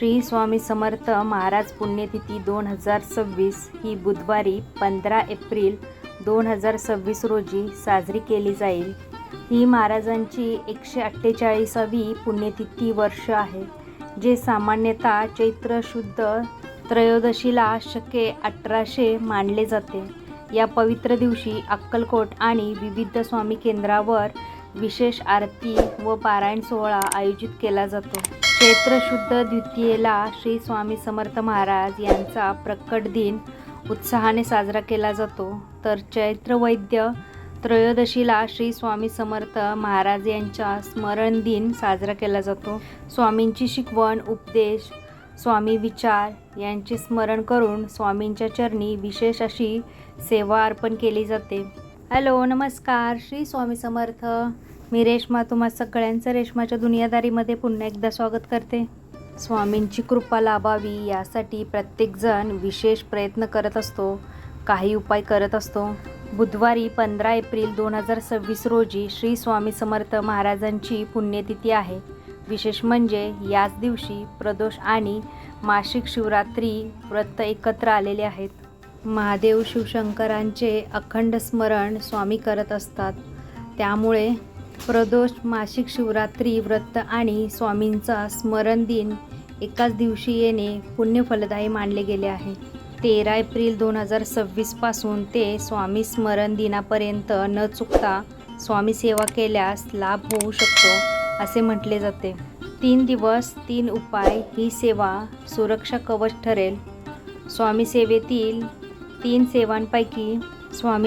श्री स्वामी समर्थ महाराज पुण्यतिथी 2026 ही बुधवारी 15 एप्रिल 2026 रोजी साजरी केली जाईल। ही महाराजांची 148वी पुण्यतिथी वर्ष आहे, जे सामान्यतः चैत्र शुद्ध त्रयोदशीला शके 1800 मानले जाते। या पवित्र दिवशी अक्कलकोट आणि विविध स्वामी केंद्रावर विशेष आरती व पारायण सोहळा आयोजित केला जातो। चैत्र शुद्ध द्वितीयेला श्री स्वामी समर्थ महाराज यांचा प्रकट दिन उत्साहाने साजरा केला जातो, तर चैत्र वैद्य त्रयोदशीला श्री स्वामी समर्थ महाराज यांचा स्मरण दिन साजरा केला जातो। स्वामींची शिकवण, उपदेश, स्वामी विचार यांचे स्मरण करून स्वामींच्या चरणी विशेष अशी सेवा अर्पण केली जाते। हॅलो, नमस्कार, श्री स्वामी समर्थ। मी रेश्मा तुम्हा सगळ्यांचं रेश्माच्या दुनियादारीमध्ये पुन्हा एकदा स्वागत करते। स्वामींची कृपा लाभावी यासाठी प्रत्येकजण विशेष प्रयत्न करत असतो, काही उपाय करत असतो। बुधवारी 15 एप्रिल 2026 रोजी श्री स्वामी समर्थ महाराजांची पुण्यतिथी आहे। विशेष म्हणजे याच दिवशी प्रदोष आणि मासिक शिवरात्री व्रत एकत्र आलेले आहेत। महादेव शिवशंकरांचे अखंड स्मरण स्वामी करत असतात, त्यामुळे प्रदोष, मासिक शिवरात्री व्रत आणि स्वामींचा स्मरण दिन एकाच दिवशी येणे पुण्यफलदायी मानले गेले आहे। 13 एप्रिल 2026 पासून ते स्वामी स्मरण दिनापर्यंत न चुकता स्वामी सेवा केल्यास लाभ होऊ शकतो असे म्हटले जाते। 3 दिवस 3 उपाय ही सेवा सुरक्षा कवच ठरेल। स्वामी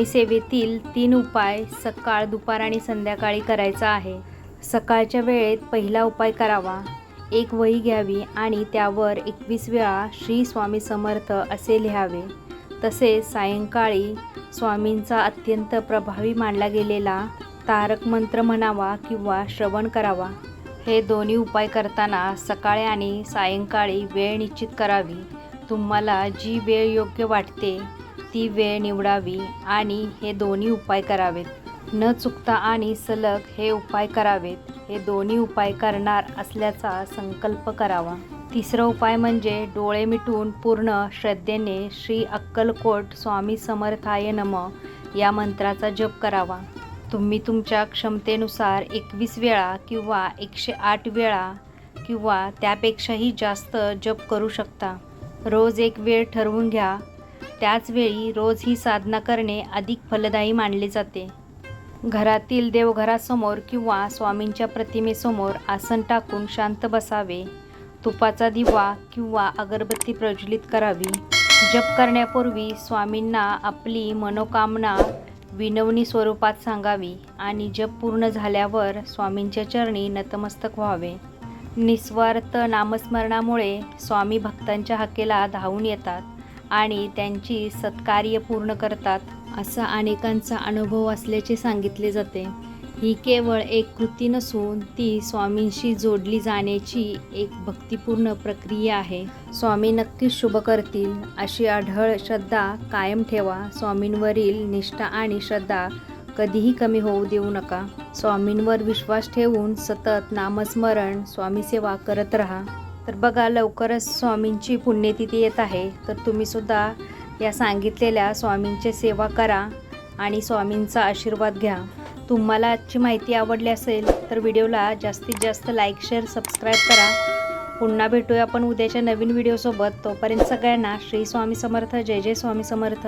सेवेतील 3 उपाय सकाळ, दुपार आणि संध्याकाळी करायचा आहे। सकाळच्या वेळेत पहिला उपाय करावा। एक वही घ्यावी आणि त्यावर 21 वेळा श्री स्वामी समर्थ असे लिहावे। तसेच सायंकाळी स्वामींचा अत्यंत प्रभावी मानला गेलेला तारक मंत्र म्हणावा किंवा श्रवण करावा। हे दोन्ही उपाय करताना सकाळी आणि सायंकाळी वेळ निश्चित करावी। तुम्हाला जी वेळ योग्य वाटते ती वेळ निवडावी आणि हे दोन्ही उपाय करावेत। न चुकता आणि सलग हे उपाय करावेत। हे दोन्ही उपाय करणार असल्याचा संकल्प करावा। तिसरा उपाय म्हणजे डोळे मिटून पूर्ण श्रद्धेने श्री अक्कलकोट स्वामी समर्थाय नमः या मंत्राचा जप करावा। तुम्ही तुमच्या क्षमतेनुसार 21 वेळा किंवा 108 वेळा किंवा त्यापेक्षाही जास्त जप करू शकता। रोज एक वेळ ठरवून घ्या। त्याचवेळी रोज ही साधना करणे अधिक फलदायी मानले जाते। घरातील देवघरासमोर किंवा स्वामींच्या प्रतिमेसमोर आसन टाकून शांत बसावे। तुपाचा दिवा किंवा अगरबत्ती प्रज्वलित करावी। जप करण्यापूर्वी स्वामींना आपली मनोकामना विनवणी स्वरूपात सांगावी आणि जप पूर्ण झाल्यावर स्वामींच्या चरणी नतमस्तक व्हावे। निस्वार्थ नामस्मरणामुळे स्वामी भक्तांच्या हाकेला धावून येतात आणि त्यांची सत्कार्य पूर्ण करतात, असा अनेकांचा अनुभव असल्याचे सांगितले जाते। ही केवळ एक कृती नसून ती स्वामींशी जोडली जाण्याची एक भक्तिपूर्ण प्रक्रिया आहे। स्वामी नक्कीच शुभ करतील अशी अढळ श्रद्धा कायम ठेवा। स्वामींवरील निष्ठा आणि श्रद्धा कधीही कमी होऊ देऊ नका। स्वामींवर विश्वास ठेवून सतत नामस्मरण, स्वामी सेवा करत राहा। तर बघा, लवकरच स्वामींची पुण्यतिथी येत आहे, तर तुम्ही सुद्धा या सांगितलेल्या स्वामींची सेवा करा आणि स्वामींचा आशीर्वाद घ्या। तुम्हाला आजची माहिती आवडली असेल तर व्हिडिओला जास्तीत जास्त लाईक, शेअर, सबस्क्राईब करा। पुन्हा भेटूया आपण उद्याच्या नवीन व्हिडिओसोबत। तोपर्यंत सगळ्यांना श्री स्वामी समर्थ। जय जय स्वामी समर्थ।